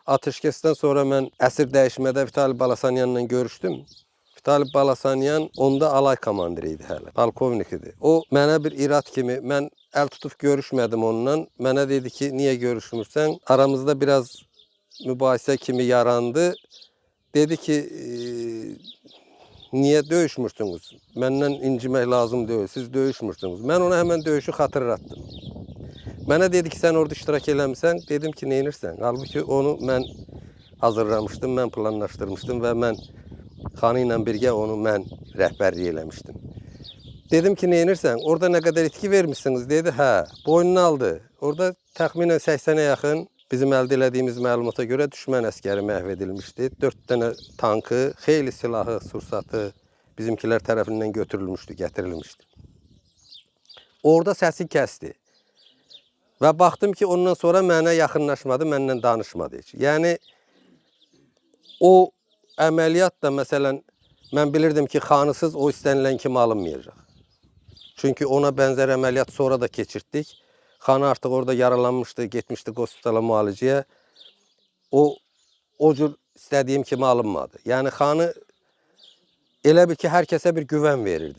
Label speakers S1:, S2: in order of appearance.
S1: Ateşkəsdən sonra mən əsir dəyişmədə Vitali Balasanyanla görüşdüm. Vitali Balasanyan onda alay komandiri idi hələ, polkovnik idi. O mənə bir irad kimi, mən əl tutub görüşmədim onunla. Mənə dedi ki, niyə görüşmürsən? Aramızda biraz mübahisə kimi yarandı. Dedi ki, niyə döyüşmürsünüz? Məndən incimək lazım deyil, siz döyüşmürsünüz. Mən ona həmən döyüşü xatırlatdım. Mənə dedi ki, sən orada iştirak eləmişsən. Dedim ki, neynirsən? Halbuki onu mən hazırlamışdım, mən planlaşdırmışdım və mən xanı ilə birgə onu mən rəhbərlik eləmişdim. Dedim ki, neynirsən? Orada nə qədər itki vermişsiniz? Dedi, hə, boynunu aldı. Orada təxminən 80-ə yaxın bizim əldə elədiyimiz məlumata görə düşmən əskəri məhv edilmişdi. 4 dənə tankı, xeyli silahı, sursatı bizimkilər tərəfindən götürülmüşdü, gətirilmişdi. Orada səsi kəsdi. Və baxdım ki, ondan sonra mənə yaxınlaşmadı, mənlə danışmadı heç. Yəni, o əməliyyat da, məsələn, mən bilirdim ki, xanısız o istənilən kimi alınmayacaq. Çünki ona bənzər əməliyyat sonra da keçirtdik. Xanı artıq orada yaralanmışdı, getmişdi hospitala müalicəyə. O cür istədiyim kimi alınmadı. Yəni, xanı elə bil ki, hər kəsə bir güvən verirdi